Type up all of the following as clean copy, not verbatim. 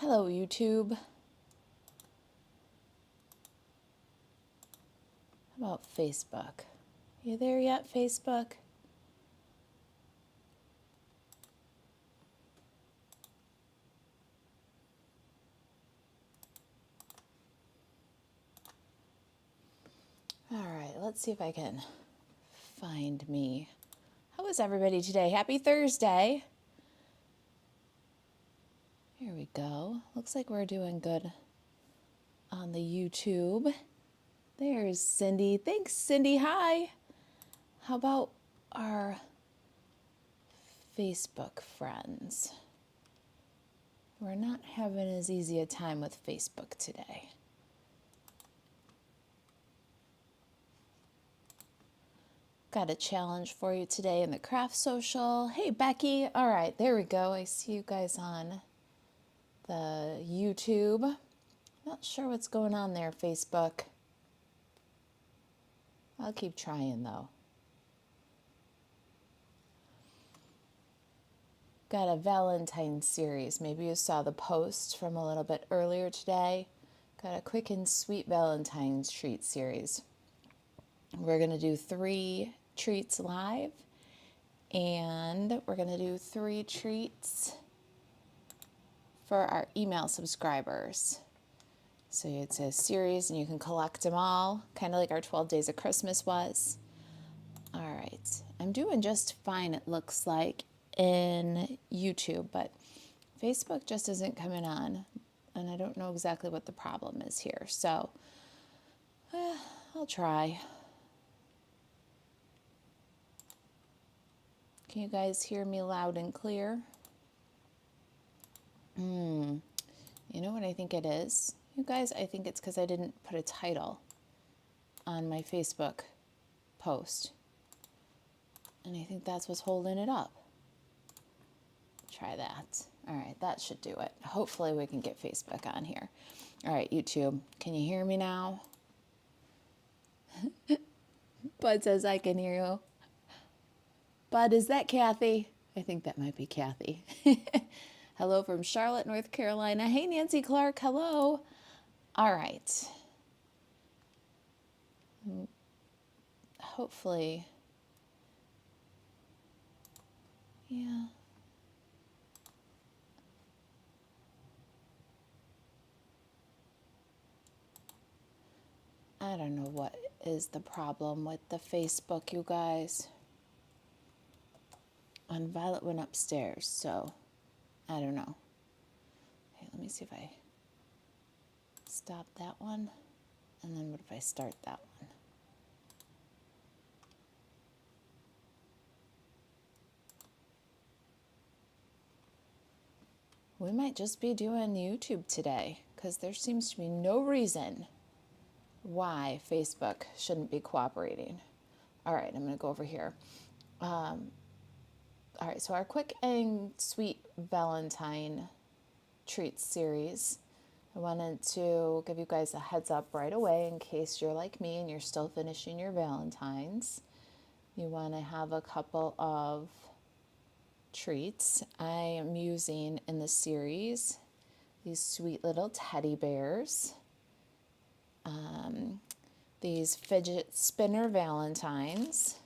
Hello, YouTube. How about Facebook? You there yet, Facebook? All right, let's see if I can find me. How is everybody today? Happy Thursday. Here we go. Looks like we're doing good on the YouTube. There's Cindy. Thanks, Cindy. Hi. How about our Facebook friends? We're not having as easy a time with Facebook today. Got a challenge for you today in the craft social. Hey, Becky. All right, there we go. I see you guys on the YouTube. Not sure what's going on there, Facebook. I'll keep trying, though. Got a Valentine series. Maybe you saw the post from a little bit earlier today. Got a quick and sweet Valentine's treat series. We're going to do 3 treats live, and we're going to do 3 treats for our email subscribers. So it's a series and you can collect them all, kind of like our 12 Days of Christmas was. All right, I'm doing just fine, it looks like, in YouTube, but Facebook just isn't coming on, and I don't know exactly what the problem is here. So I'll try. Can you guys hear me loud and clear? You know what I think it is? You guys, I think it's because I didn't put a title on my Facebook post. And I think that's what's holding it up. Try that. All right, that should do it. Hopefully we can get Facebook on here. All right, YouTube, can you hear me now? Bud says I can hear you. Bud, is that Kathy? I think that might be Kathy. Hello from Charlotte, North Carolina. Hey, Nancy Clark, hello. All right. Hopefully, yeah. I don't know what is the problem with the Facebook, you guys. And Violet went upstairs, so I don't know. Okay, let me see if I stop that one. And then what if I start that one? We might just be doing YouTube today because there seems to be no reason why Facebook shouldn't be cooperating. All right, I'm going to go over here. All right, so our quick and sweet Valentine treats series. I wanted to give you guys a heads up right away in case you're like me and you're still finishing your Valentines. You want to have a couple of treats. I am using in the series these sweet little teddy bears, these fidget spinner Valentines,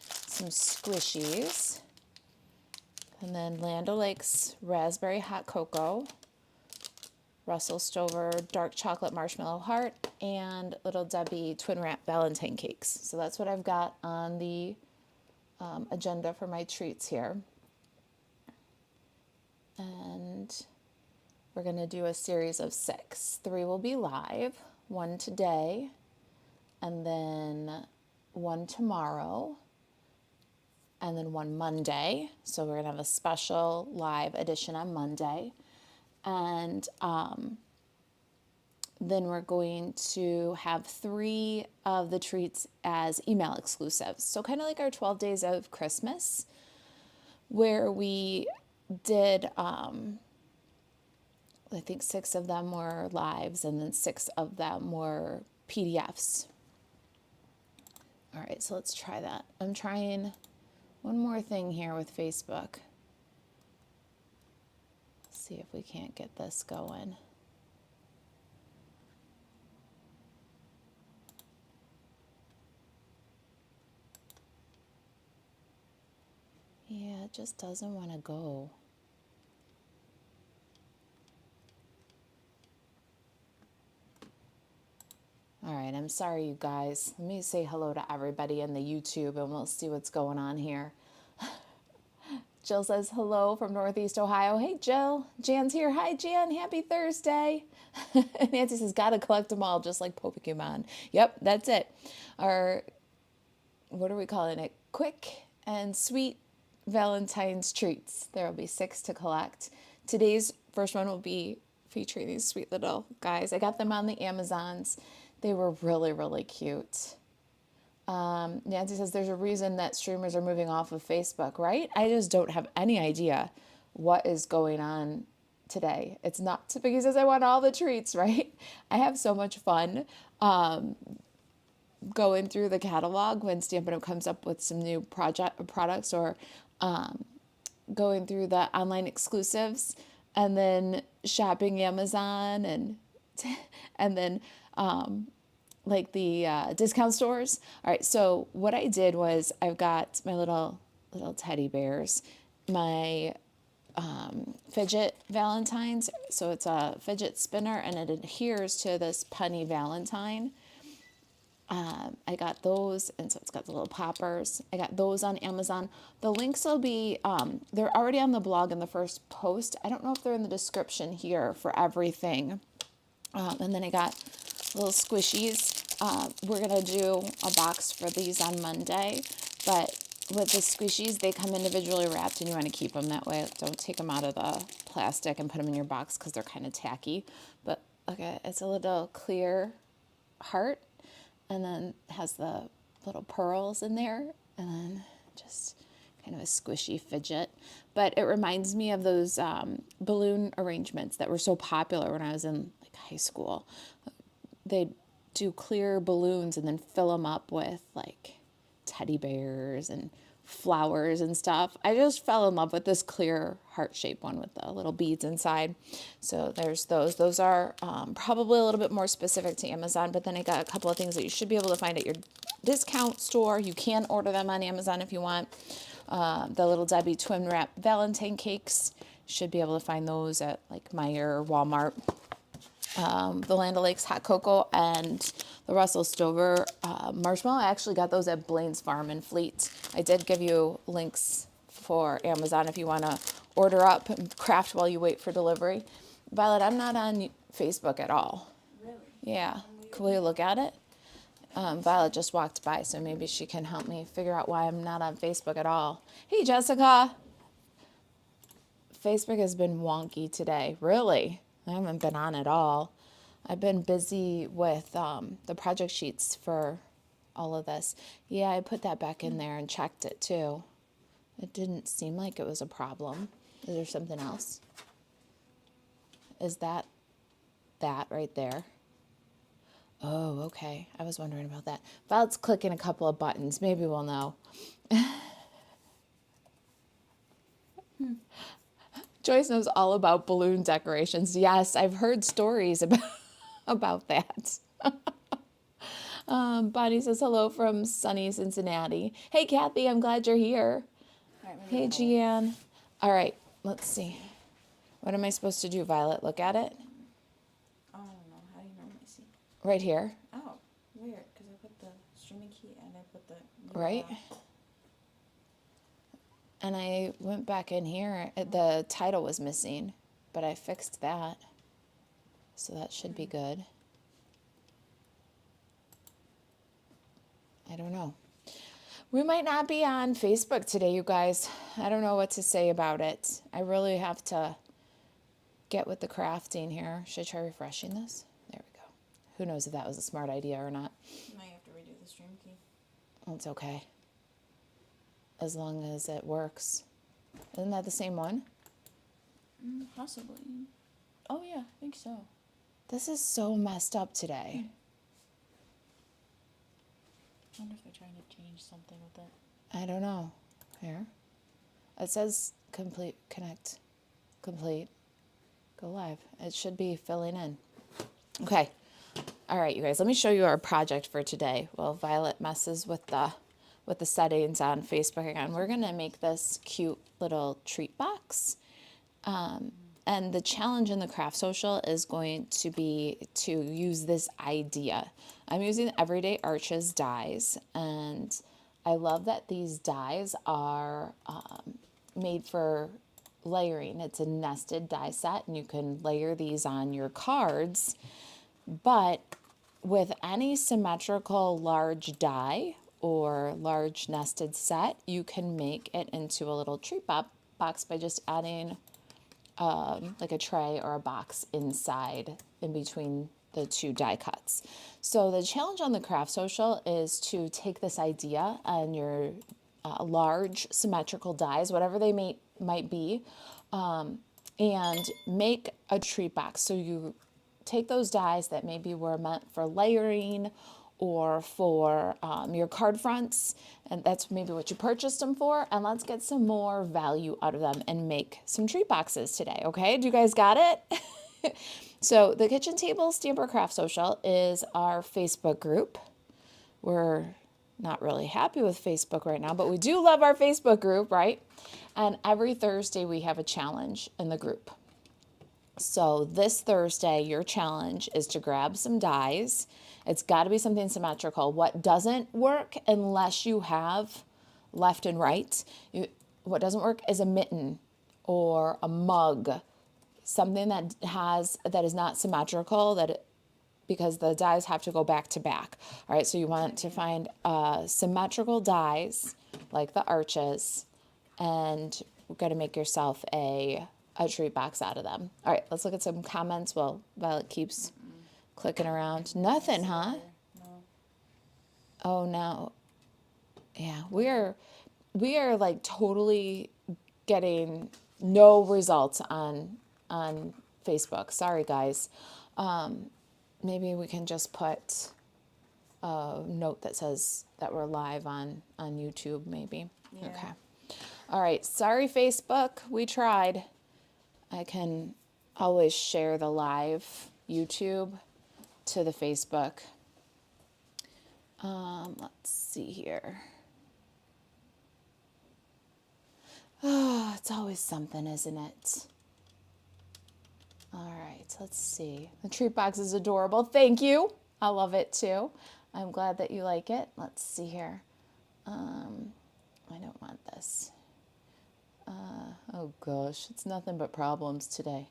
some squishies, and then Land O'Lakes raspberry hot cocoa, Russell Stover dark chocolate marshmallow heart, and Little Debbie twin wrap Valentine cakes. So that's what I've got on the agenda for my treats here. And we're going to do a series of 6. 3 will be live, 1 today, and then 1 tomorrow, and then 1 Monday. So we're going to have a special live edition on Monday. And then we're going to have 3 of the treats as email exclusives. So kind of like our 12 Days of Christmas, where we did, I think 6 of them were lives and then 6 of them were PDFs. All right, so let's try that. I'm trying one more thing here with Facebook. see if we can't get this going. Yeah, it just doesn't want to go. All right, I'm sorry, you guys. Let me say hello to everybody in the YouTube and we'll see what's going on here. Jill says hello from Northeast Ohio. Hey, Jill. Jan's here. Hi, Jan. Happy Thursday. Nancy says, gotta collect them all just like Pokemon. Yep, that's it. Our, what are we calling it? Quick and sweet Valentine's treats. There will be 6 to collect. Today's first one will be featuring these sweet little guys. I got them on the Amazons. They were really, really cute. Nancy says there's a reason that streamers are moving off of Facebook, right? I just don't have any idea what is going on today. It's not typical. He says I want all the treats, right? I have so much fun going through the catalog when Stampin' comes up with some new products or going through the online exclusives and then shopping Amazon and then like the discount stores. All right, so what I did was I've got my little teddy bears, my fidget Valentines. So it's a fidget spinner and it adheres to this penny Valentine. I got those, and so it's got the little poppers. I got those on Amazon. The links will be, they're already on the blog in the first post. I don't know if they're in the description here for everything. And then I got little squishies. We're going to do a box for these on Monday, but with the squishies, they come individually wrapped and you want to keep them that way. Don't take them out of the plastic and put them in your box because they're kind of tacky. But okay, it's a little clear heart and then has the little pearls in there and then just kind of a squishy fidget. But it reminds me of those balloon arrangements that were so popular when I was in like high school. They'd do clear balloons and then fill them up with like teddy bears and flowers and stuff. I just fell in love with this clear heart-shaped one with the little beads inside. So there's those. Those are probably a little bit more specific to Amazon, but then I got a couple of things that you should be able to find at your discount store. You can order them on Amazon if you want. The Little Debbie twin wrap Valentine cakes. Should be able to find those at like Meijer or Walmart. The Land O'Lakes hot cocoa and the Russell Stover marshmallow. I actually got those at Blaine's Farm in Fleet. I did give you links for Amazon if you want to order up and craft while you wait for delivery. Violet, I'm not on Facebook at all. Really? Yeah. Can we look at it? Violet just walked by, so maybe she can help me figure out why I'm not on Facebook at all. Hey, Jessica. Facebook has been wonky today. Really? I haven't been on at all. I've been busy with the project sheets for all of this. Yeah, I put that back in there and checked it too. It didn't seem like it was a problem. Is there something else? Is that right there? Oh, okay. I was wondering about that. Violet's clicking a couple of buttons. Maybe we'll know. Joyce knows all about balloon decorations. Yes, I've heard stories about that. Bonnie says hello from sunny Cincinnati. Hey, Kathy, I'm glad you're here. Right, Hey, Jeanne. All right, let's see. What am I supposed to do, Violet? Look at it? I don't know. How do you normally see? Right here. Oh, weird. Because I put the streaming key and I put the... Right? And I went back in here. The title was missing, but I fixed that. So that should be good. I don't know. We might not be on Facebook today, you guys. I don't know what to say about it. I really have to get with the crafting here. Should I try refreshing this? There we go. Who knows if that was a smart idea or not. You might have to redo the stream key. It's okay. As long as it works. Isn't that the same one? Possibly. Oh, yeah, I think so. This is so messed up today. I wonder if they're trying to change something with it. I don't know. Here. It says complete, connect, complete. Go live. It should be filling in. Okay. All right, you guys, let me show you our project for today. Well, Violet messes with the settings on Facebook again. We're going to make this cute little treat box. And the challenge in the craft social is going to be to use this idea. I'm using Everyday Arches dies, and I love that these dies are made for layering. It's a nested die set, and you can layer these on your cards. But with any symmetrical large die or large nested set, you can make it into a little treat box by just adding like a tray or a box inside in between the two die cuts. So the challenge on the craft social is to take this idea and your large symmetrical dies, whatever they might be, and make a treat box. So you take those dies that maybe were meant for layering or for your card fronts, and that's maybe what you purchased them for, and let's get some more value out of them and make some treat boxes today, okay? Do you guys got it? So the Kitchen Table Stamper Craft Social is our Facebook group. We're not really happy with Facebook right now, but we do love our Facebook group, right? And every Thursday we have a challenge in the group. So this Thursday, your challenge is to grab some dies. It's got to be something symmetrical. What doesn't work unless you have left and right, what doesn't work is a mitten or a mug, something that is not symmetrical, because the dies have to go back to back. All right, so you want to find symmetrical dies like the arches, and we're going to make yourself a treat box out of them. All right, let's look at some comments while Violet keeps clicking around. Nothing, huh? No. Oh, no. Yeah, we are like totally getting no results on Facebook. Sorry, guys. Maybe we can just put a note that says that we're live on YouTube, maybe. Yeah. Okay. All right. Sorry, Facebook. We tried. I can always share the live YouTube to the Facebook. Let's see here. Oh, it's always something, isn't it? All right, let's see. The treat box is adorable. Thank you. I love it too. I'm glad that you like it. Let's see here. I don't want this. Oh gosh, it's nothing but problems today.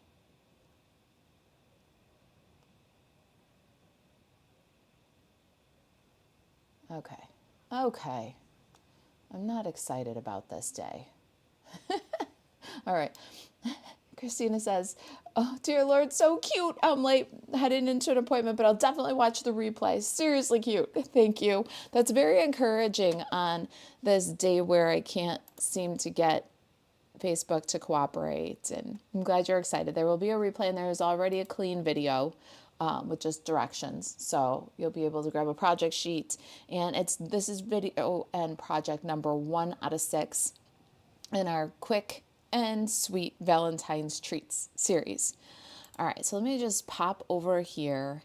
Okay. I'm not excited about this day. All right. Christina says, oh, dear Lord, so cute. I'm late heading into an appointment, but I'll definitely watch the replay. Seriously cute. Thank you. That's very encouraging on this day where I can't seem to get Facebook to cooperate. And I'm glad you're excited. There will be a replay, and there is already a clean video with just directions. So you'll be able to grab a project sheet. And this is video and project number 1 out of 6 in our quick and sweet Valentine's treats series. All right, so let me just pop over here,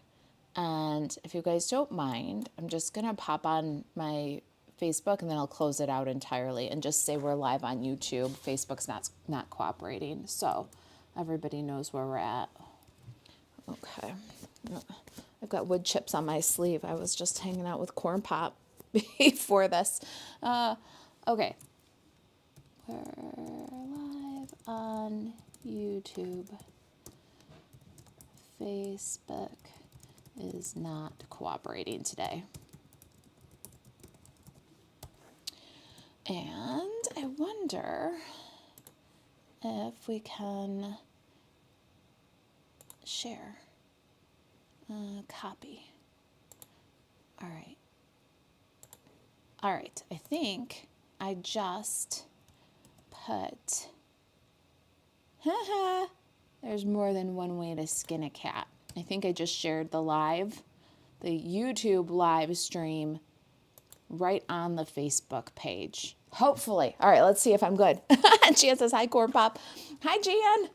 and if you guys don't mind, I'm just gonna pop on my Facebook, and then I'll close it out entirely and just say we're live on YouTube. Facebook's not cooperating, so everybody knows where we're at. Okay, I've got wood chips on my sleeve. I was just hanging out with Corn Pop before this. Okay. We're live on YouTube. Facebook is not cooperating today. And I wonder if we can share, copy. All right, I think I just put, there's more than one way to skin a cat. I think I just shared the YouTube live stream right on the Facebook page. Hopefully. All right, let's see if I'm good. Jan says, hi, Corn Pop. Hi, Jan.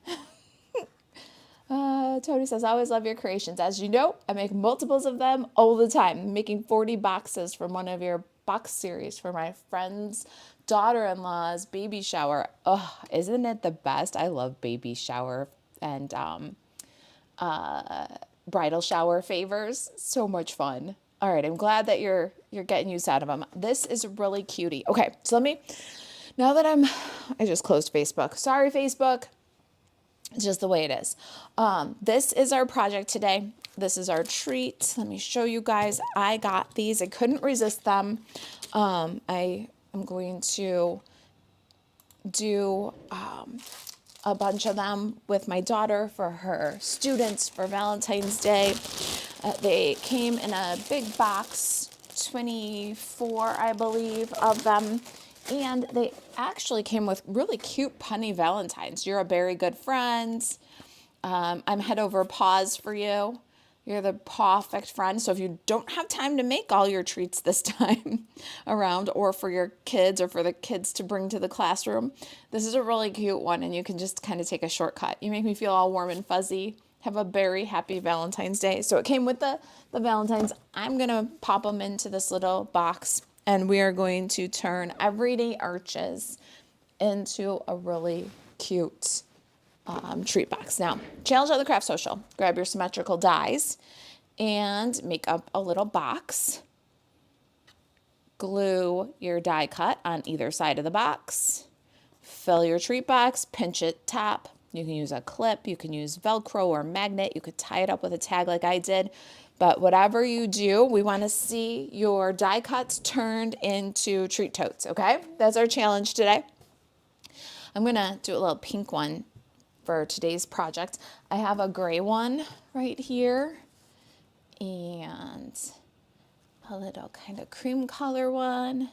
Tony says, I always love your creations. As you know, I make multiples of them all the time. I'm making 40 boxes from one of your box series for my friend's daughter-in-law's baby shower. Oh, isn't it the best? I love baby shower and bridal shower favors. So much fun. All right, I'm glad that you're getting use out of them. This is really cutie. Okay, so now that I just closed Facebook. Sorry, Facebook. It's just the way it is. This is our project today. This is our treat. Let me show you guys. I got these. I couldn't resist them. I am going to do a bunch of them with my daughter for her students for Valentine's Day. They came in a big box, 24, I believe, of them. And they actually came with really cute punny Valentines. You're a very good friend. I'm head over paws for you. You're the perfect friend. So if you don't have time to make all your treats this time around, or for your kids or for the kids to bring to the classroom, this is a really cute one, and you can just kind of take a shortcut. You make me feel all warm and fuzzy. Have a very happy Valentine's Day. So it came with the Valentines. I'm going to pop them into this little box, and we are going to turn everyday arches into a really cute treat box. Now, challenge of the craft social. Grab your symmetrical dies and make up a little box. Glue your die cut on either side of the box. Fill your treat box, pinch it top. You can use a clip, you can use Velcro or magnet. You could tie it up with a tag like I did. But whatever you do, we want to see your die cuts turned into treat totes, okay? That's our challenge today. I'm going to do a little pink one for today's project. I have a gray one right here and a little kind of cream color one.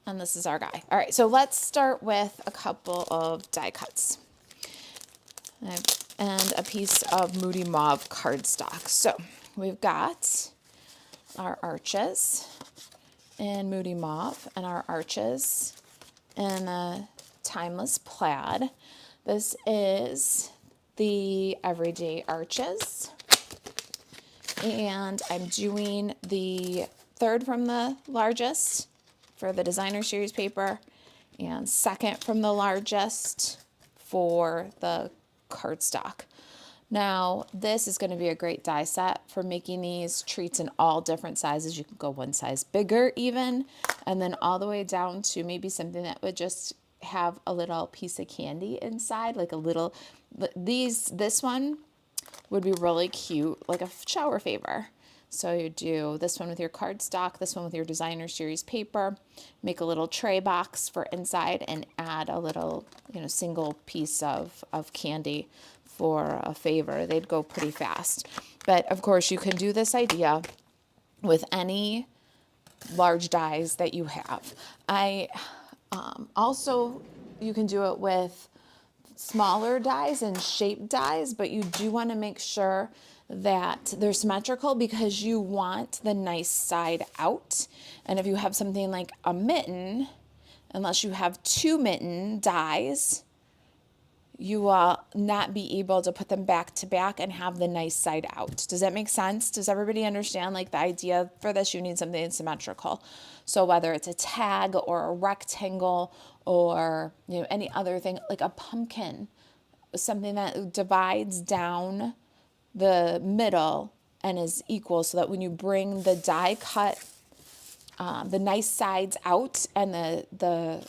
And this is our guy. All right, so let's start with a couple of die cuts and a piece of Moody Mauve cardstock. So we've got our arches in Moody Mauve and our arches in a Timeless Plaid. This is the Everyday Arches, and I'm doing the third from the largest for the designer series paper and second from the largest for the cardstock. Now, this is going to be a great die set for making these treats in all different sizes. You can go one size bigger even, and then all the way down to maybe something that would just have a little piece of candy inside, like a little, this one would be really cute, like a shower favor. So you do this one with your cardstock, this one with your designer series paper, make a little tray box for inside and add a little, single piece of candy for a favor. They'd go pretty fast. But of course you can do this idea with any large dies that you have. Also, you can do it with smaller dies and shaped dies, but you do want to make sure that they're symmetrical because you want the nice side out. And if you have something like a mitten, unless you have two mitten dies, you will not be able to put them back to back and have the nice side out. Does that make sense? Does everybody understand the idea for this? You need something symmetrical. So whether it's a tag or a rectangle or any other thing, like a pumpkin, something that divides down the middle and is equal, so that when you bring the die cut, the nice sides out, and the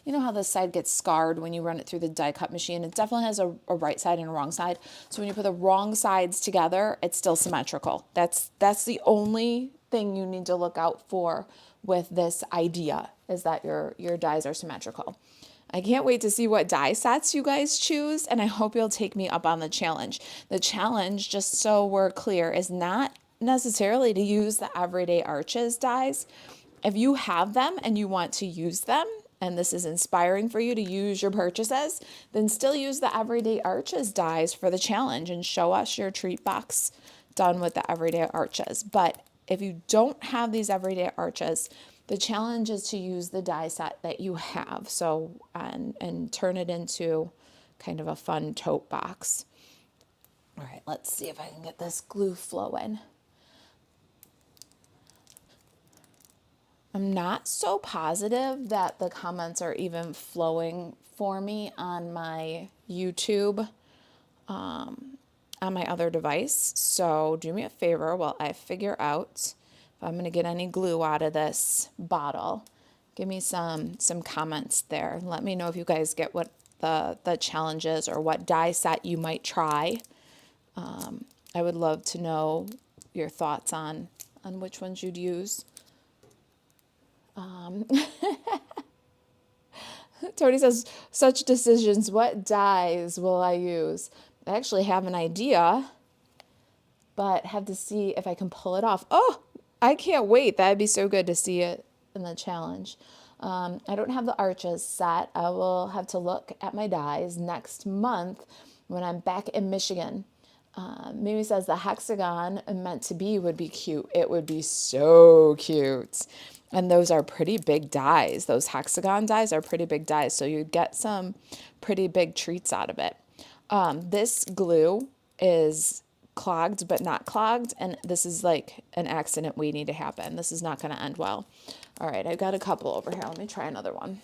you know how the side gets scarred when you run it through the die cut machine? It definitely has a right side and a wrong side. So when you put the wrong sides together, it's still symmetrical. That's the only thing you need to look out for with this idea, is that your dies are symmetrical. I can't wait to see what die sets you guys choose, and I hope you'll take me up on the challenge. The challenge, just so we're clear, is not necessarily to use the Everyday Arches dies. If you have them and you want to use them, and this is inspiring for you to use your purchases, then still use the Everyday Arches dies for the challenge and show us your treat box done with the Everyday Arches. But if you don't have these Everyday Arches, the challenge is to use the die set that you have. So, and turn it into kind of a fun tote box. All right, let's see if I can get this glue flowing. I'm not so positive that the comments are even flowing for me on my YouTube, on my other device. So do me a favor while I figure out if I'm going to get any glue out of this bottle. Give me some comments there. Let me know if you guys get what the challenge is or what die set you might try. I would love to know your thoughts on which ones you'd use. Tony says, such decisions, what dies will I use? I actually have an idea, but have to see if I can pull it off. Oh, I can't wait. That'd be so good to see it in the challenge. I don't have the arches set. I will have to look at my dies next month when I'm back in Michigan. Mimi says the hexagon meant to be would be cute. It would be so cute. And those are pretty big dies. Those hexagon dies are pretty big dies. So you'd get some pretty big treats out of it. This glue is clogged but not clogged. And this is like an accident waiting to happen. This is not going to end well. All right, I've got a couple over here. Let me try another one.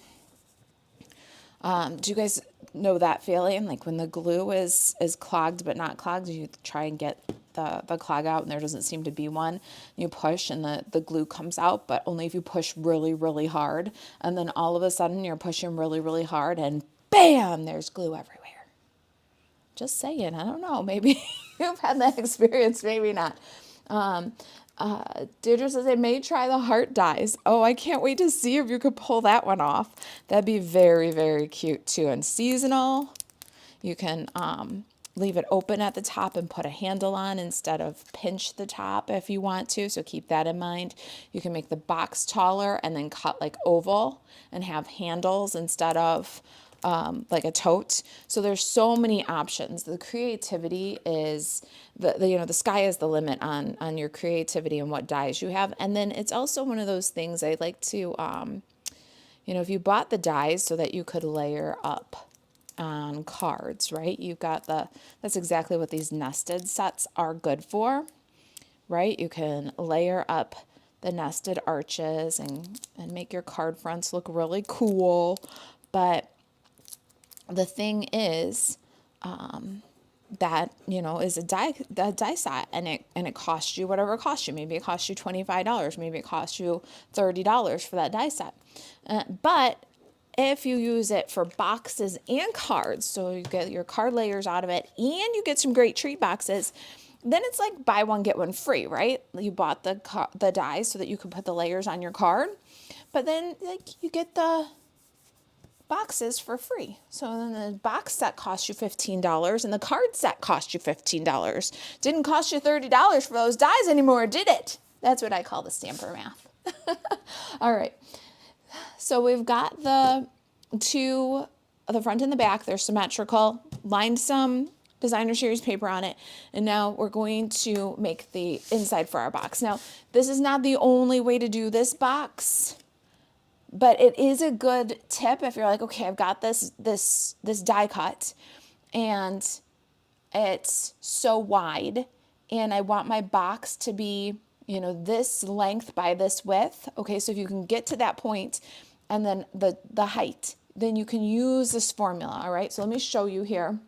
Do you guys know that feeling? Like when the glue is clogged but not clogged, you try and get the clog out and there doesn't seem to be one. You push and the glue comes out, but only if you push really, really hard. And then all of a sudden you're pushing really, really hard and bam, there's glue everywhere. Just saying, I don't know. Maybe you've had that experience, maybe not. Deirdre says I may try the heart dies. Oh, I can't wait to see if you could pull that one off. That'd be very, very cute too. And seasonal, you can leave it open at the top and put a handle on instead of pinch the top if you want to. So keep that in mind. You can make the box taller and then cut like oval and have handles instead of like a tote. So there's so many options. The creativity is the sky is the limit on your creativity and what dies you have. And then it's also one of those things I like to, if you bought the dies so that you could layer up on cards, right? You've got that's exactly what these nested sets are good for, right? You can layer up the nested arches and make your card fronts look really cool. But the thing is, that is a die set, and it costs you whatever it costs you. Maybe it costs you $25. Maybe it costs you $30 for that die set. But if you use it for boxes and cards, so you get your card layers out of it, and you get some great treat boxes, then it's like buy one get one free, right? You bought the dies so that you could put the layers on your card, but then like you get the boxes for free. So then the box set costs you $15 and the card set costs you $15. Didn't cost you $30 for those dies anymore, did it? That's what I call the stamper math. All right. So we've got the front and the back. They're symmetrical. Lined some designer series paper on it. And now we're going to make the inside for our box. Now, this is not the only way to do this box, but it is a good tip if you're like, okay, I've got this die cut and it's so wide and I want my box to be, this length by this width. Okay, so if you can get to that point and then the height, then you can use this formula. All right, so let me show you here.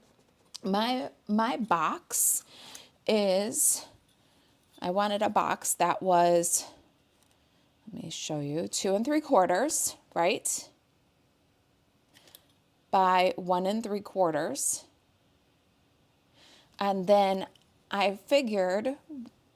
My box is, I wanted a box that was, let me show you, 2 3/4, right? By 1 3/4. And then I figured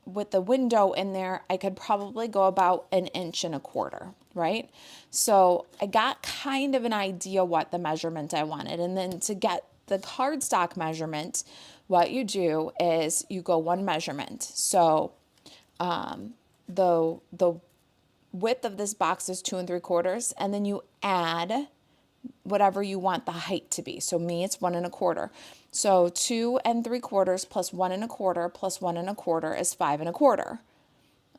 with the window in there, I could probably go about 1 1/4, right? So I got kind of an idea what the measurement I wanted. And then to get the cardstock measurement, what you do is you go one measurement. So the width of this box is 2 3/4, and then you add whatever you want the height to be. So me, it's 1 1/4. So 2 3/4 plus 1 1/4 plus 1 1/4 is 5 1/4.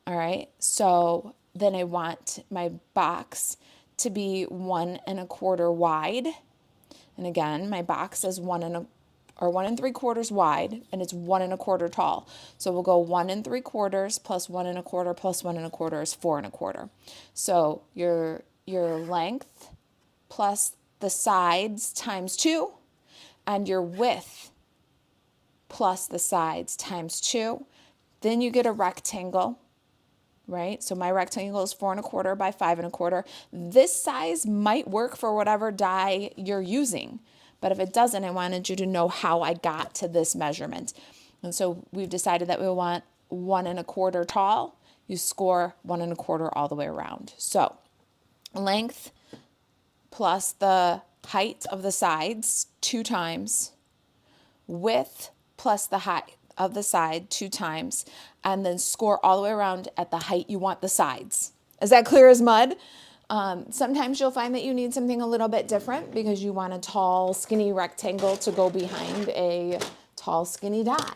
All right. So then I want my box to be 1 1/4 wide And again, my box is 1 3/4 wide, and it's 1 1/4 tall. So we'll go 1 3/4 plus 1 1/4 plus 1 1/4 is 4 1/4. So your length plus the sides times 2, and your width plus the sides times 2. Then you get a rectangle, right? So my rectangle is 4 1/4 by 5 1/4. This size might work for whatever die you're using, but if it doesn't, I wanted you to know how I got to this measurement. And so we've decided that we want 1 1/4 tall. You score 1 1/4 all the way around. So length plus the height of the sides 2 times, width plus the height of the side 2 times, and then score all the way around at the height you want the sides. Is that clear as mud? Sometimes you'll find that you need something a little bit different because you want a tall, skinny rectangle to go behind a tall, skinny die.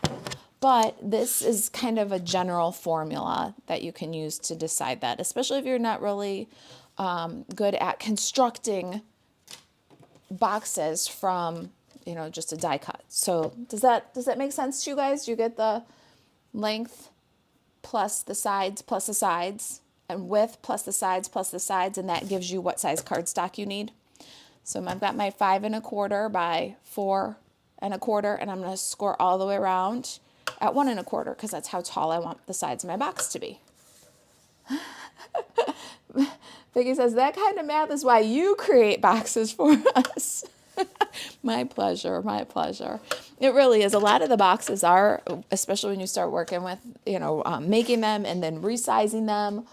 But this is kind of a general formula that you can use to decide that, especially if you're not really good at constructing boxes from, just a die cut. So does that make sense to you guys? You get the length plus the sides, and width plus the sides, and that gives you what size cardstock you need. So I've got my 5 1/4 by 4 1/4, and I'm going to score all the way around at 1 1/4 because that's how tall I want the sides of my box to be. Vicky says, that kind of math is why you create boxes for us. My pleasure, my pleasure. It really is. A lot of the boxes are, especially when you start working with, making them and then resizing them,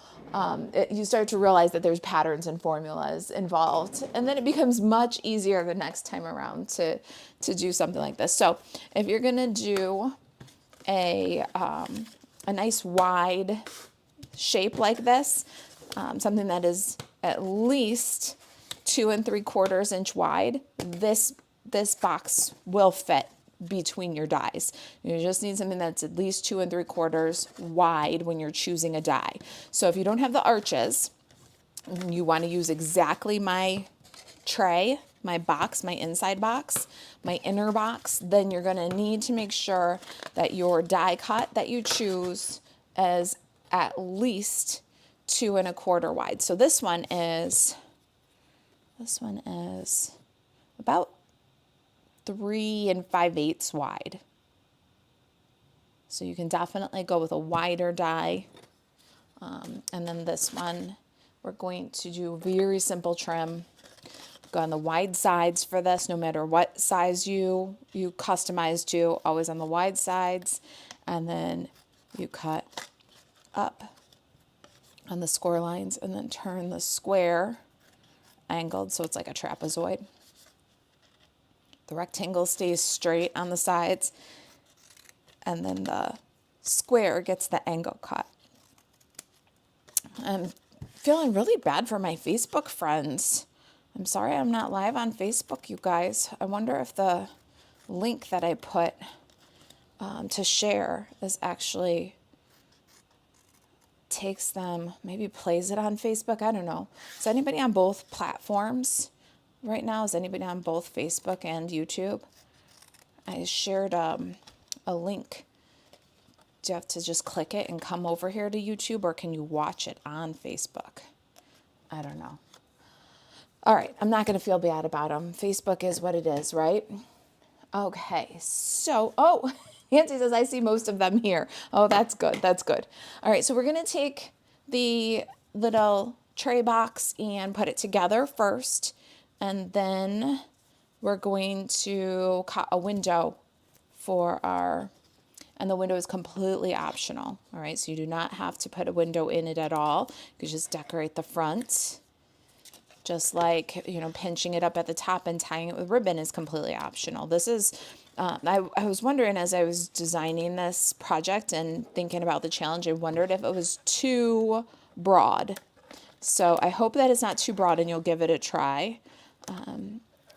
you start to realize that there's patterns and formulas involved. And then it becomes much easier the next time around to do something like this. So if you're going to do a nice wide shape like this, something that is at least 2 3/4 inch wide, this box will fit between your dies. You just need something that's at least 2 3/4 wide when you're choosing a die. So if you don't have the arches, you want to use exactly my tray, my box, my inside box, my inner box, then you're going to need to make sure that your die cut that you choose is at least 2 1/4 wide. So this one is about 3 5/8 wide. So you can definitely go with a wider die. And then this one, we're going to do very simple trim. Go on the wide sides for this, no matter what size you customize to, always on the wide sides. And then you cut up on the score lines and then turn the square angled so it's like a trapezoid. The rectangle stays straight on the sides, and then the square gets the angle cut. I'm feeling really bad for my Facebook friends. I'm sorry I'm not live on Facebook, you guys. I wonder if the link that I put to share is actually takes them, maybe plays it on Facebook. I don't know. Is anybody on both platforms right now? Is anybody on both Facebook and YouTube? I shared a link. Do you have to just click it and come over here to YouTube, or can you watch it on Facebook? I don't know. All right, I'm not going to feel bad about them. Facebook is what it is, right? Okay, so, Nancy says, I see most of them here. Oh, that's good. That's good. All right, so we're going to take the little tray box and put it together first, and then we're going to cut a window for our, and the window is completely optional. All right, so you do not have to put a window in it at all. You can just decorate the front. Just like, pinching it up at the top and tying it with ribbon is completely optional. This is, I was wondering as I was designing this project and thinking about the challenge, I wondered if it was too broad. So I hope that it's not too broad and you'll give it a try.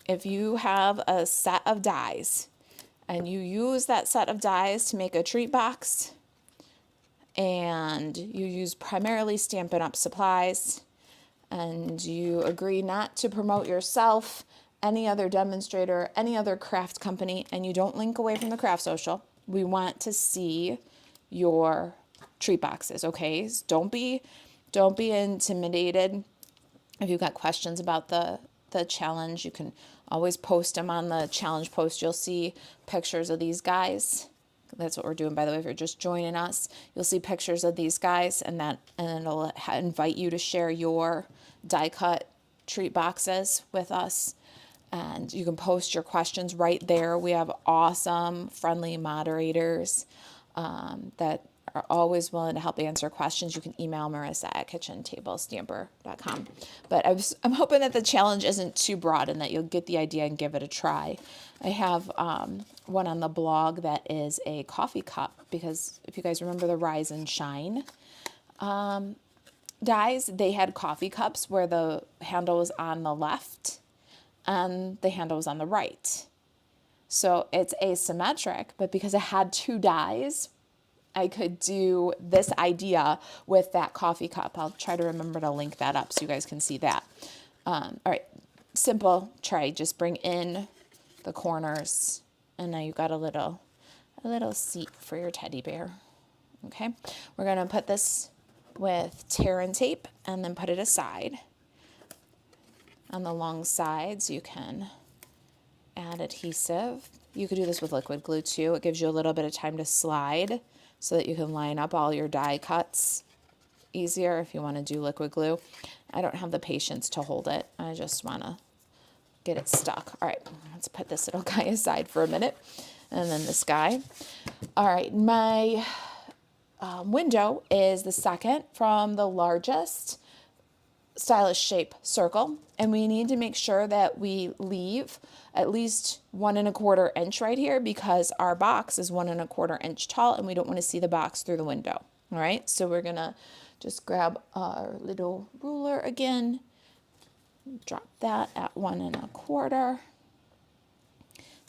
If you have a set of dies and you use that set of dies to make a treat box, and you use primarily Stampin' Up! Supplies, and you agree not to promote yourself any other demonstrator, any other craft company, and you don't link away from the craft social, we want to see your treat boxes, okay? So don't be intimidated. If you've got questions about the challenge, you can always post them on the challenge post. You'll see pictures of these guys. That's what we're doing, by the way. If you're just joining us, you'll see pictures of these guys, and it'll invite you to share your die cut treat boxes with us. And you can post your questions right there. We have awesome, friendly moderators that are always willing to help answer questions. You can email Marisa at kitchentablestamper.com. But I'm hoping that the challenge isn't too broad and that you'll get the idea and give it a try. I have one on the blog that is a coffee cup, because if you guys remember the Rise and Shine dies, they had coffee cups where the handle was on the left and the handle was on the right. So it's asymmetric, but because it had two dies, I could do this idea with that coffee cup. I'll try to remember to link that up so you guys can see that. All right, simple tray. Just bring in the corners, and now you've got a little seat for your teddy bear. Okay, we're gonna put this with tear and tape, and then put it aside. On the long sides, you can add adhesive. You could do this with liquid glue too. It gives you a little bit of time to slide so that you can line up all your die cuts easier if you want to do liquid glue. I don't have the patience to hold it. I just want to get it stuck. All right, let's put this little guy aside for a minute. And then this guy. All right, my window is the second from the largest stylish shape circle, and we need to make sure that we leave at least 1 1/4 inch right here, because our box is 1 1/4 inch tall and we don't want to see the box through the window. All right, so we're gonna just grab our little ruler again, drop that at 1 1/4.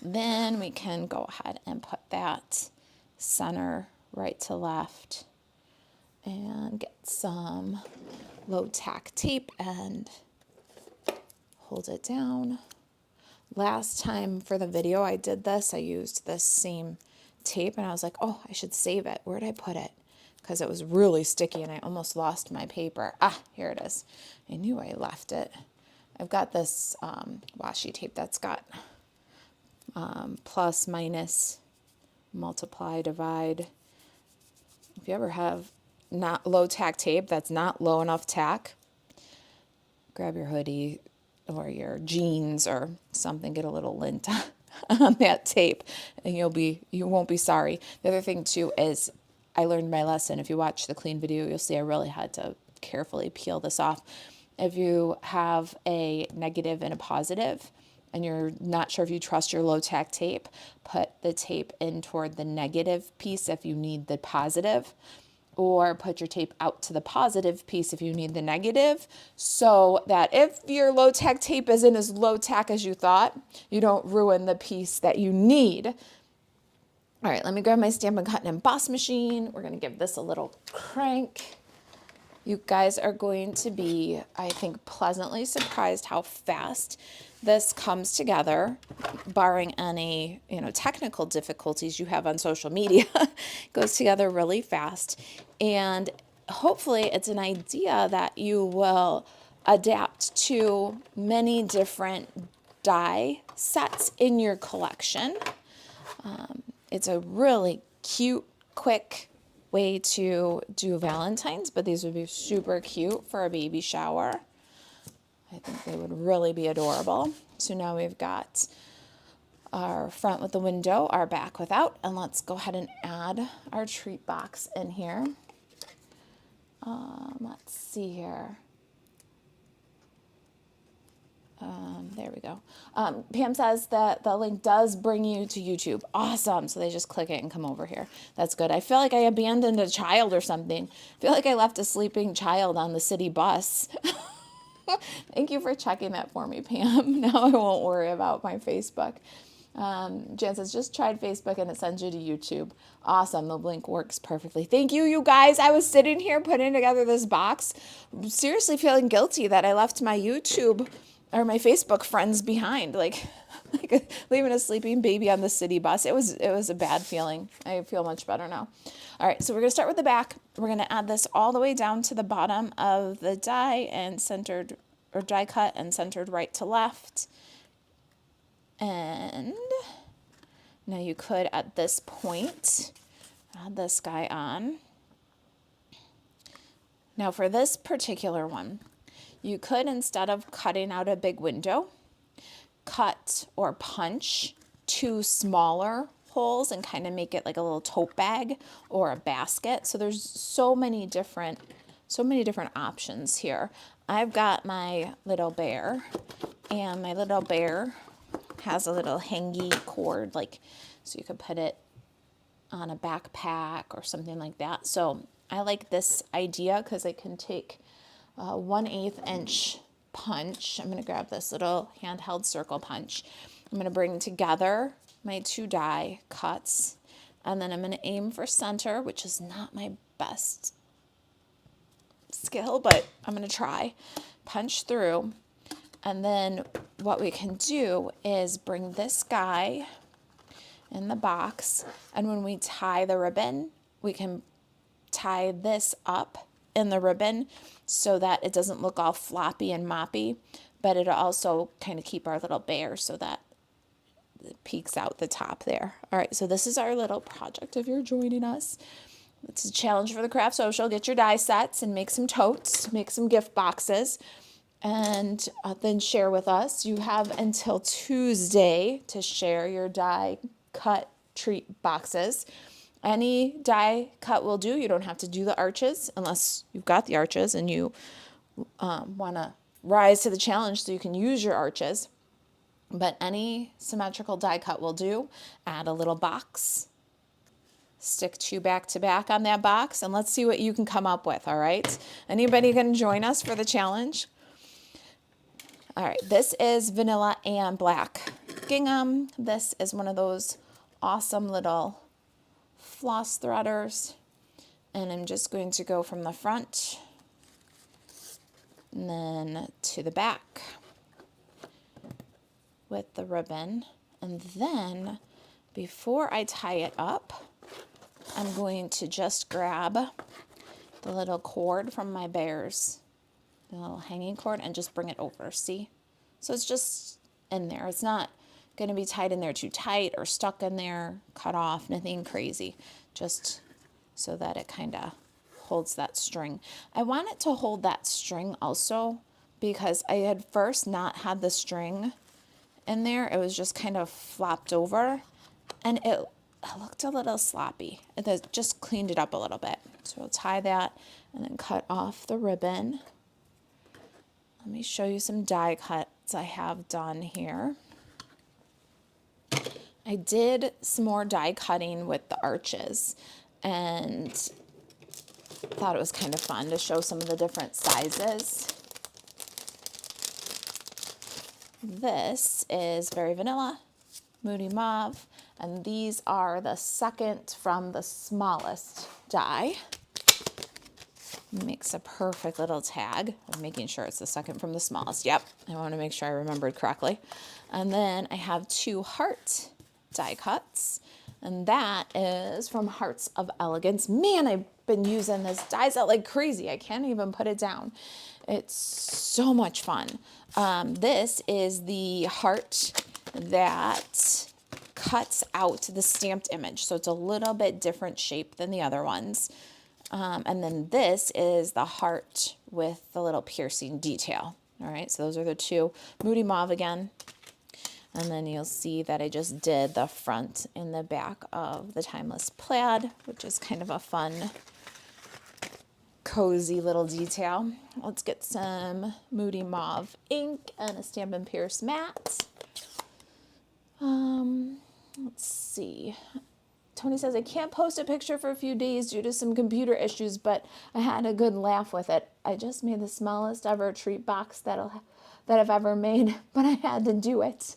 Then we can go ahead and put that center right to left and get some low tack tape and hold it down. Last time for the video I did this, I used this same tape and I was like, oh, I should save it. Where did I put it? Because it was really sticky and I almost lost my paper. Ah, here it is. I knew I left it. I've got this washi tape that's got plus, minus, multiply, divide. If you ever have not low tack tape that's not low enough tack, grab your hoodie or your jeans or something, get a little lint on that tape, and you won't be sorry. The other thing too is I learned my lesson. If you watch the clean video, you'll see I really had to carefully peel this off. If you have a negative and a positive and you're not sure if you trust your low tack tape, put the tape in toward the negative piece if you need the positive, or put your tape out to the positive piece if you need the negative, so that if your low tack tape isn't as low tack as you thought, you don't ruin the piece that you need. All right, let me grab my Stampin' Cut and Emboss machine. We're gonna give this a little crank. You guys are going to be, I think, pleasantly surprised how fast this comes together, barring any, technical difficulties you have on social media. It goes together really fast. And hopefully it's an idea that you will adapt to many different die sets in your collection. It's a really cute, quick way to do Valentine's, but these would be super cute for a baby shower. I think they would really be adorable. So now we've got our front with the window, our back without, and let's go ahead and add our treat box in here. Let's see here. There we go. Pam says that the link does bring you to YouTube. Awesome. So they just click it and come over here. That's good. I feel like I abandoned a child or something. I feel like I left a sleeping child on the city bus. Thank you for checking that for me, Pam. Now I won't worry about my Facebook. Jan says, just tried Facebook and it sends you to YouTube. Awesome. The link works perfectly. Thank you, you guys. I was sitting here putting together this box, seriously feeling guilty that I left my YouTube or my Facebook friends behind, like leaving a sleeping baby on the city bus. It was a bad feeling. I feel much better now. All right, so we're gonna start with the back. We're gonna add this all the way down to the bottom of the die and centered, or die cut and centered right to left. And now you could, at this point, add this guy on. Now for this particular one, you could, instead of cutting out a big window, cut or punch 2 smaller holes and kind of make it like a little tote bag or a basket. So there's so many different options here. I've got my little bear, and my little bear has a little hangy cord, like, so you could put it on a backpack or something like that. So I like this idea because I can take a 1/8 inch punch. I'm going to grab this little handheld circle punch. I'm going to bring together my 2 die cuts, and then I'm going to aim for center, which is not my best skill, but I'm going to try. Punch through, and then what we can do is bring this guy in the box, and when we tie the ribbon, we can tie this up in the ribbon so that it doesn't look all floppy and moppy, but it'll also kind of keep our little bear so that it peeks out the top there. All right, so this is our little project if you're joining us. It's a challenge for the Craft Social. Get your die sets and make some totes, make some gift boxes, and then share with us. You have until Tuesday to share your die cut treat boxes. Any die cut will do. You don't have to do the arches unless you've got the arches and you want to rise to the challenge so you can use your arches. But any symmetrical die cut will do. Add a little box. Stick 2 back to back on that box, and let's see what you can come up with, all right? Anybody going to join us for the challenge? All right, this is vanilla and black gingham. This is one of those awesome little floss threaders, and I'm just going to go from the front and then to the back with the ribbon. And then before I tie it up, I'm going to just grab the little cord from my bear's, the little hanging cord, and just bring it over, see? So it's just in there. It's not going to be tied in there too tight or stuck in there, cut off, nothing crazy, just so that it kind of holds that string. I want it to hold that string also because I had first not had the string in there. It was just kind of flopped over, and it looked a little sloppy. It just cleaned it up a little bit. So we'll tie that and then cut off the ribbon. Let me show you some die cuts I have done here. I did some more die cutting with the arches and thought it was kind of fun to show some of the different sizes. This is very vanilla, moody mauve, and these are the second from the smallest die. Makes a perfect little tag of making sure it's the second from the smallest. Yep, I want to make sure I remembered correctly. And then I have 2 heart die cuts, and that is from Hearts of Elegance. Man, I've been using this die set like crazy. I can't even put it down. It's so much fun. This is the heart that cuts out the stamped image, so it's a little bit different shape than the other ones. And then this is the heart with the little piercing detail. All right, so those are the 2. Moody Mauve again. And then you'll see that I just did the front and the back of the Timeless Plaid, which is kind of a fun, cozy little detail. Let's get some Moody Mauve ink and a Stampin' Pierce mat. Let's see. Tony says, I can't post a picture for a few days due to some computer issues, but I had a good laugh with it. I just made the smallest ever treat box that I've ever made, but I had to do it.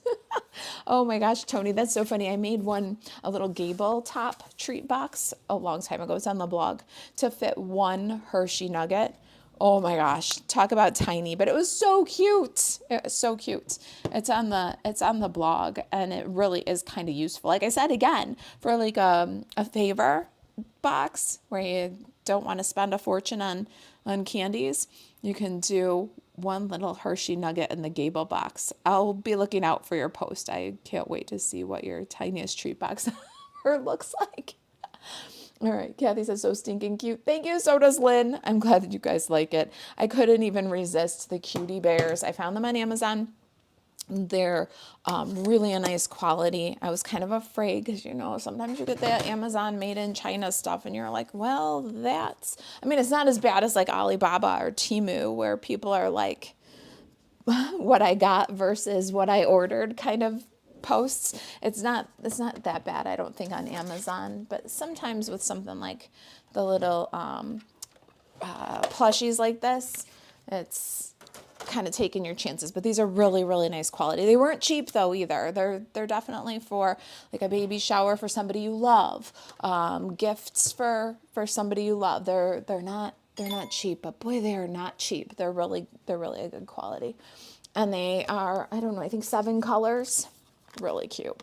Oh my gosh, Tony, that's so funny. I made a little gable top treat box a long time ago. It's on the blog to fit 1 Hershey nugget. Oh my gosh, talk about tiny, but it was so cute. It was so cute. It's on the blog, and it really is kind of useful. Like I said again, for like a favor box where you don't want to spend a fortune on candies, you can do one little Hershey nugget in the Gable box. I'll be looking out for your post. I can't wait to see what your tiniest treat box ever looks like. All right, Kathy says, so stinking cute. Thank you, so does Lynn. I'm glad that you guys like it. I couldn't even resist the cutie bears. I found them on Amazon. They're really a nice quality. I was kind of afraid because, sometimes you get that Amazon made in China stuff and you're like, well, it's not as bad as like Alibaba or Temu where people are like, what I got versus what I ordered kind of posts. It's not that bad, I don't think, on Amazon, but sometimes with something like the little plushies like this, it's kind of taking your chances. But these are really, really nice quality. They weren't cheap though either. They're definitely for like a baby shower for somebody you love, gifts for somebody you love. They're not cheap, but boy, they are not cheap. They're really a good quality. And they are, I don't know, I think 7 colors. Really cute.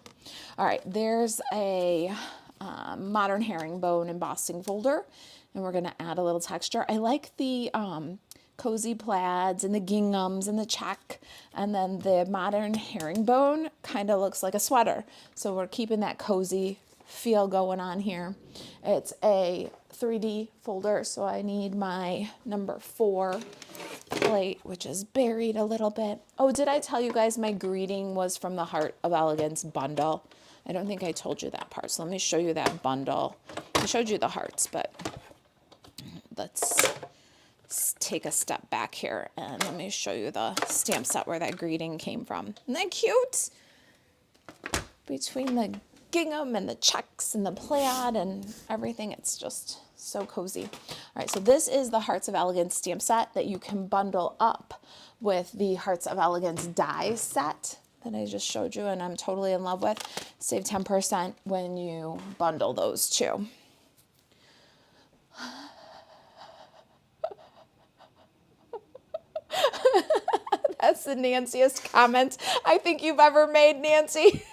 All right, there's a modern herringbone embossing folder, and we're going to add a little texture. I like the cozy plaids and the ginghams and the check, and then the modern herringbone kind of looks like a sweater. So we're keeping that cozy feel going on here. It's a 3D folder, so I need my number 4 plate, which is buried a little bit. Oh, did I tell you guys my greeting was from the Heart of Elegance bundle? I don't think I told you that part, so let me show you that bundle. I showed you the hearts, but let's take a step back here and let me show you the stamp set where that greeting came from. Isn't that cute? Between the gingham and the checks and the plaid and everything, it's just so cozy. All right, so this is the Hearts of Elegance stamp set that you can bundle up with the Hearts of Elegance die set that I just showed you and I'm totally in love with. Save 10% when you bundle those two. That's the nanciest comment I think you've ever made, Nancy.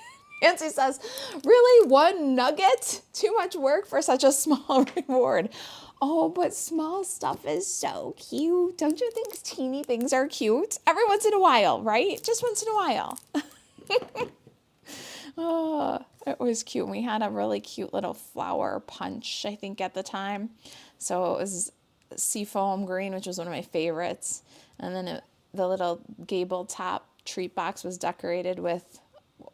Nancy says, really, one nugget? Too much work for such a small reward. Oh, but small stuff is so cute. Don't you think teeny things are cute? Every once in a while, right? Just once in a while. Oh, it was cute. We had a really cute little flower punch, I think, at the time. So it was seafoam green, which was one of my favorites. And then the little gable top treat box was decorated with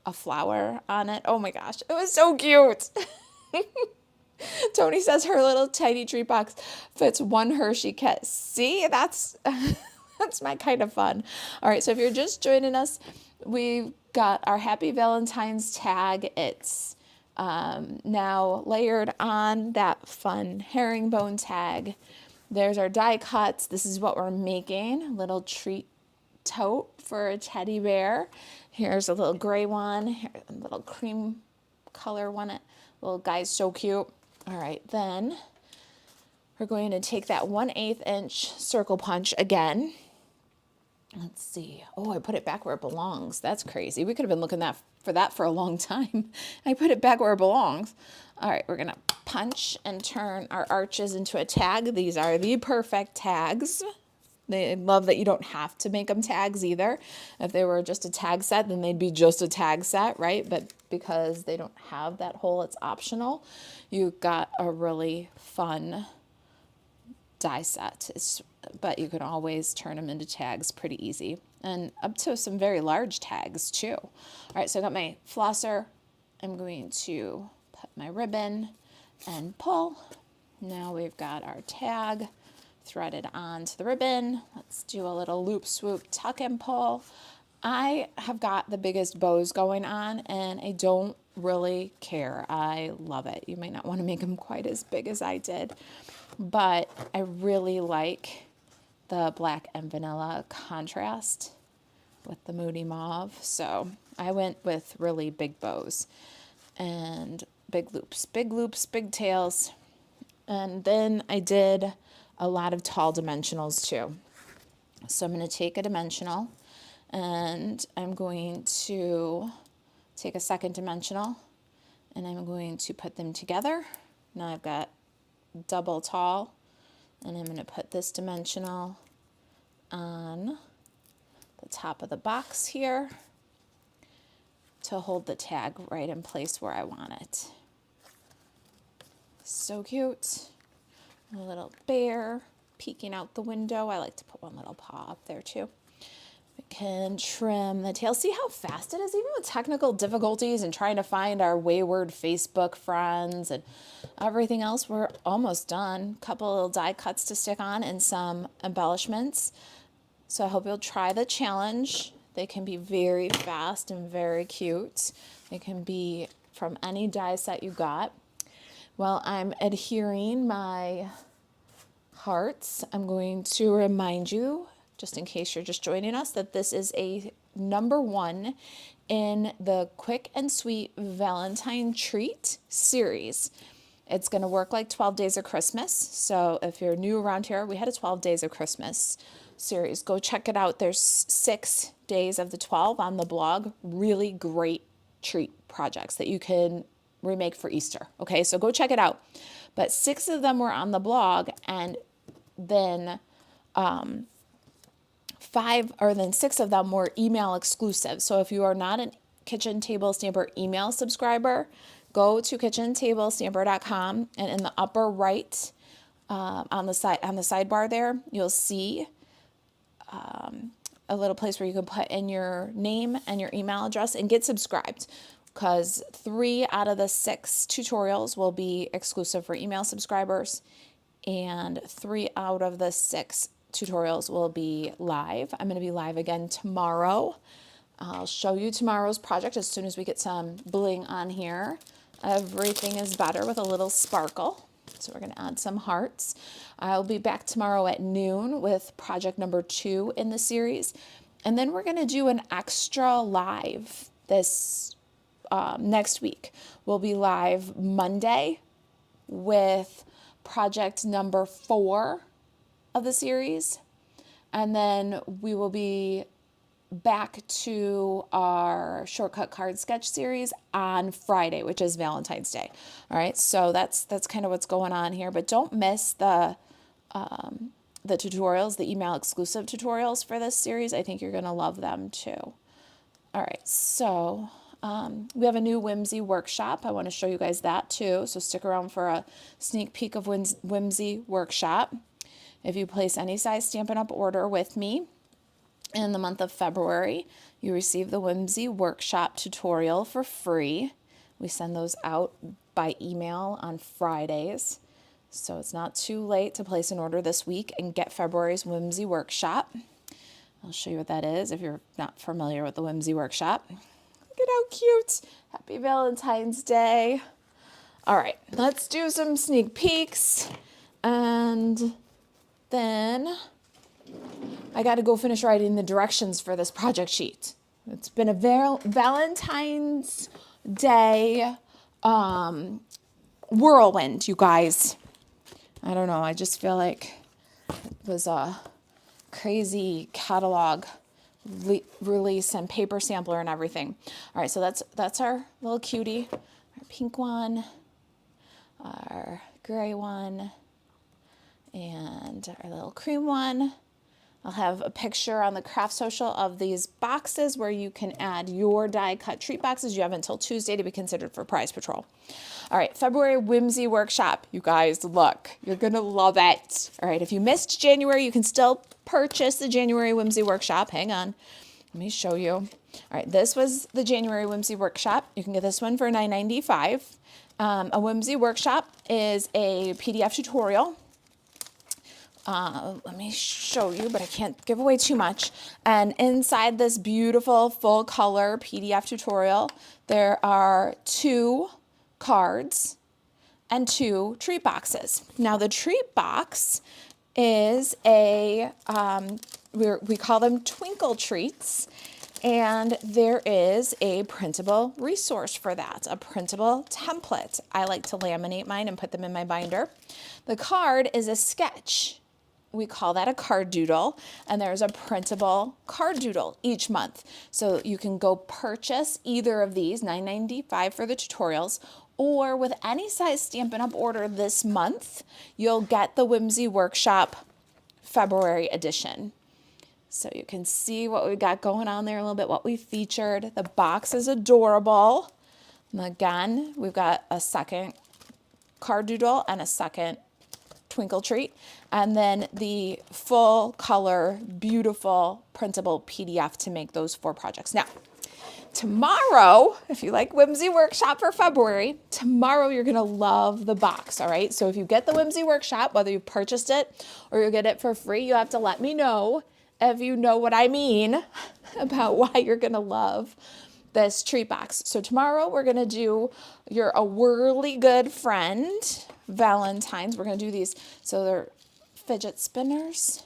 a flower on it. Oh my gosh, it was so cute. Tony says her little tiny treat box fits one Hershey kit. See, that's that's my kind of fun. All right, so if you're just joining us, we've got our Happy Valentine's tag. It's now layered on that fun herringbone tag. There's our die cuts. This is what we're making. A little treat tote for a teddy bear. Here's a little gray one. Here's a little cream color one. Little guy's so cute. All right, then we're going to take that 1/8 inch circle punch again. Let's see. Oh, I put it back where it belongs. That's crazy. We could have been looking for that for a long time. I put it back where it belongs. All right, we're going to punch and turn our arches into a tag. These are the perfect tags. I love that you don't have to make them tags either. If they were just a tag set, then they'd be just a tag set, right? But because they don't have that hole, it's optional. You got a really fun die set. But you can always turn them into tags pretty easy. And up to some very large tags too. All right, so I got my flosser. I'm going to put my ribbon and pull. Now we've got our tag threaded onto the ribbon. Let's do a little loop swoop tuck and pull. I have got the biggest bows going on and I don't really care. I love it. You might not want to make them quite as big as I did, but I really like the black and vanilla contrast with the moody mauve. So I went with really big bows and big loops, big tails. And then I did a lot of tall dimensionals too. So I'm going to take a dimensional and I'm going to take a second dimensional and I'm going to put them together. Now I've got double tall, and I'm going to put this dimensional on the top of the box here to hold the tag right in place where I want it. So cute. A little bear peeking out the window. I like to put one little paw up there too. We can trim the tail. See how fast it is, even with technical difficulties and trying to find our wayward Facebook friends and everything else. We're almost done. A couple little die cuts to stick on and some embellishments. So I hope you'll try the challenge. They can be very fast and very cute. They can be from any die set you got. While I'm adhering my hearts, I'm going to remind you, just in case you're just joining us, that this is a #1 in the Quick and Sweet Valentine Treat series. It's going to work like 12 Days of Christmas. So if you're new around here, we had a 12 Days of Christmas series. Go check it out. There's 6 days of the 12 on the blog. Really great treat projects that you can remake for Easter. Okay, so go check it out. But 6 of them were on the blog, and then 6 of them were email exclusive. So if you are not a Kitchen Table Stamper email subscriber, go to kitchentablestamper.com, and in the upper right on the sidebar there, you'll see a little place where you can put in your name and your email address and get subscribed, because 3 out of the 6 tutorials will be exclusive for email subscribers, and 3 out of the 6 tutorials will be live. I'm going to be live again tomorrow. I'll show you tomorrow's project as soon as we get some bling on here. Everything is better with a little sparkle. So we're going to add some hearts. I'll be back tomorrow at noon with project number 2 in the series. And then we're going to do an extra live this next week. We'll be live Monday with project number 4 of the series. And then we will be back to our shortcut card sketch series on Friday, which is Valentine's Day. All right, so that's kind of what's going on here. But don't miss the tutorials, the email exclusive tutorials for this series. I think you're going to love them too. All right, so we have a new Whimsy workshop. I want to show you guys that too. So stick around for a sneak peek of Whimsy workshop. If you place any size Stampin' Up! Order with me in the month of February, you receive the Whimsy workshop tutorial for free. We send those out by email on Fridays. So it's not too late to place an order this week and get February's Whimsy workshop. I'll show you what that is if you're not familiar with the Whimsy workshop. Look at how cute. Happy Valentine's Day. All right, let's do some sneak peeks. And then I got to go finish writing the directions for this project sheet. It's been a Valentine's Day whirlwind, you guys. I don't know. I just feel like it was a crazy catalog release and paper sampler and everything. All right, so that's our little cutie, our pink one, our gray one, and our little cream one. I'll have a picture on the craft social of these boxes where you can add your die cut treat boxes. You have until Tuesday to be considered for prize patrol. All right, February Whimsy workshop. You guys, look, you're going to love it. All right, if you missed January, you can still purchase the January Whimsy workshop. Hang on, let me show you. All right, this was the January Whimsy workshop. You can get this one for $9.95. A Whimsy workshop is a PDF tutorial. Let me show you, but I can't give away too much. And inside this beautiful full color PDF tutorial, there are 2 cards and 2 treat boxes. Now the treat box is we call them twinkle treats. And there is a printable resource for that, a printable template. I like to laminate mine and put them in my binder. The card is a sketch we call that a card doodle, and there's a printable card doodle each month. So you can go purchase either of these, $9.95 for the tutorials, or with any size Stampin' Up! Order this month, you'll get the Whimsy Workshop February edition. So you can see what we got going on there a little bit, what we featured. The box is adorable. And again, we've got a second card doodle and a second twinkle treat. And then the full color, beautiful printable PDF to make those 4 projects. Now, tomorrow, if you like Whimsy Workshop for February, tomorrow you're going to love the box, all right? So if you get the Whimsy Workshop, whether you purchased it or you get it for free, you have to let me know if you know what I mean about why you're going to love this treat box. So tomorrow we're going to do You're a Whirly Good Friend Valentines. We're going to do these. So they're fidget spinners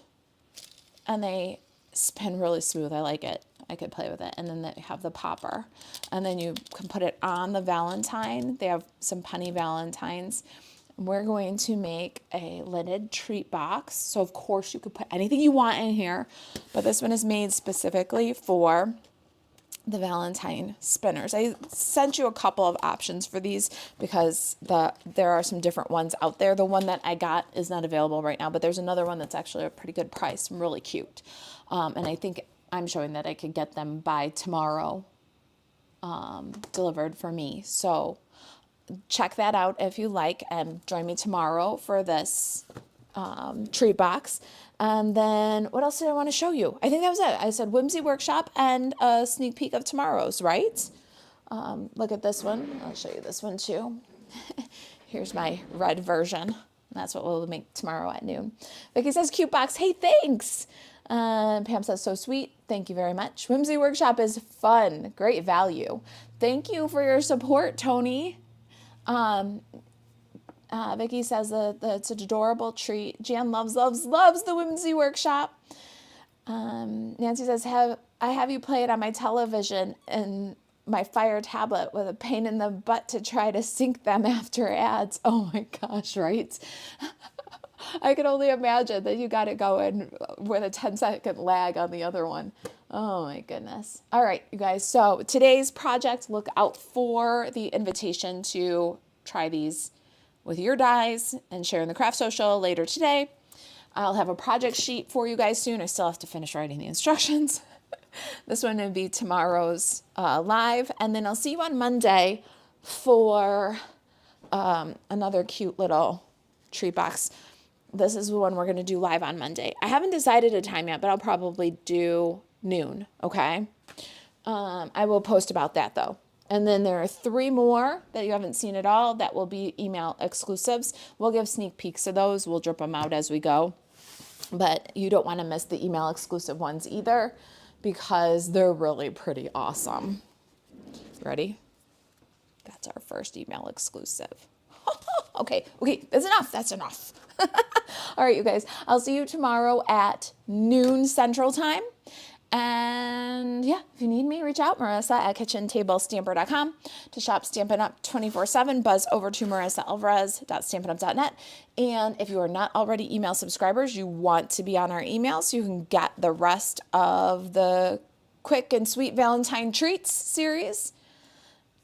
and they spin really smooth. I like it. I could play with it. And then they have the popper. And then you can put it on the Valentine. They have some penny Valentines. We're going to make a lidded treat box. So of course you could put anything you want in here, but this one is made specifically for the Valentine spinners. I sent you a couple of options for these because there are some different ones out there. The one that I got is not available right now, but there's another one that's actually a pretty good price and really cute. And I think I'm showing that I could get them by tomorrow delivered for me. So check that out if you like, and join me tomorrow for this treat box. And then what else did I want to show you? I think that was it. I said Whimsy Workshop and a sneak peek of tomorrow's, right? Look at this one. I'll show you this one too. Here's my red version. That's what we'll make tomorrow at noon. Vicky says, cute box. Hey, thanks. Pam says, so sweet. Thank you very much. Whimsy Workshop is fun. Great value. Thank you for your support, Tony. Vicky says that it's an adorable treat. Jan loves the Whimsy Workshop. Nancy says, I have you play it on my television and my Fire tablet with a pain in the butt to try to sync them after ads. Oh my gosh, right? I can only imagine that you got it going with a 10-second lag on the other one. Oh my goodness. All right, you guys. So today's project, look out for the invitation to try these with your dies and share in the craft social later today. I'll have a project sheet for you guys soon. I still have to finish writing the instructions. This one will be tomorrow's live. And then I'll see you on Monday for another cute little treat box. This is the one we're going to do live on Monday. I haven't decided a time yet, but I'll probably do noon, okay? I will post about that, though. And then there are 3 more that you haven't seen at all that will be email exclusives. We'll give sneak peeks of those. We'll drip them out as we go. But you don't want to miss the email exclusive ones either because they're really pretty awesome. Ready? That's our first email exclusive. Okay, that's enough. All right, you guys, I'll see you tomorrow at noon Central Time. And yeah, if you need me, reach out, Marisa at kitchentablestamper.com. To shop Stampin' Up 24/7, buzz over to marisaAlvarez.stampinup.net. And if you are not already email subscribers, you want to be on our email so you can get the rest of the quick and sweet Valentine treats series.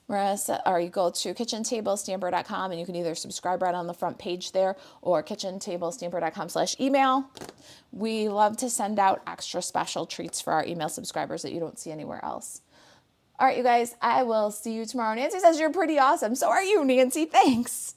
Marisa, or you go to kitchentablestamper.com and you can either subscribe right on the front page there or kitchentablestamper.com/email. We love to send out extra special treats for our email subscribers that you don't see anywhere else. All right, you guys, I will see you tomorrow. Nancy says you're pretty awesome. So are you, Nancy. Thanks.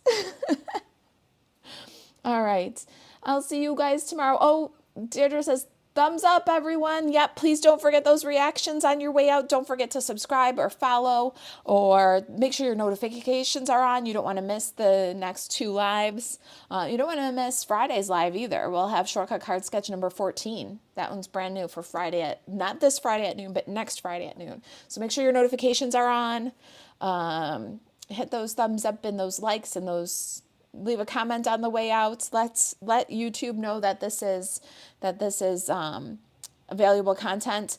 All right. I'll see you guys tomorrow. Oh, Deirdre says, thumbs up, everyone. Yep, please don't forget those reactions on your way out. Don't forget to subscribe or follow or make sure your notifications are on. You don't want to miss the next 2 lives. You don't want to miss Friday's live either. We'll have shortcut card sketch number 14. That one's brand new for Friday not this Friday at noon, but next Friday at noon. So make sure your notifications are on. Hit those thumbs up and those likes and those. Leave a comment on the way out. Let YouTube know that this is valuable content,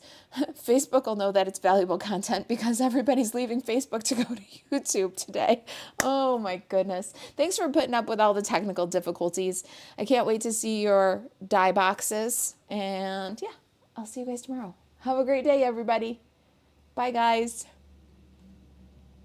Facebook will know that it's valuable content because everybody's leaving Facebook to go to YouTube today. Oh my goodness. Thanks for putting up with all the technical difficulties. I can't wait to see your die boxes. And yeah, I'll see you guys tomorrow. Have a great day, everybody. Bye, guys.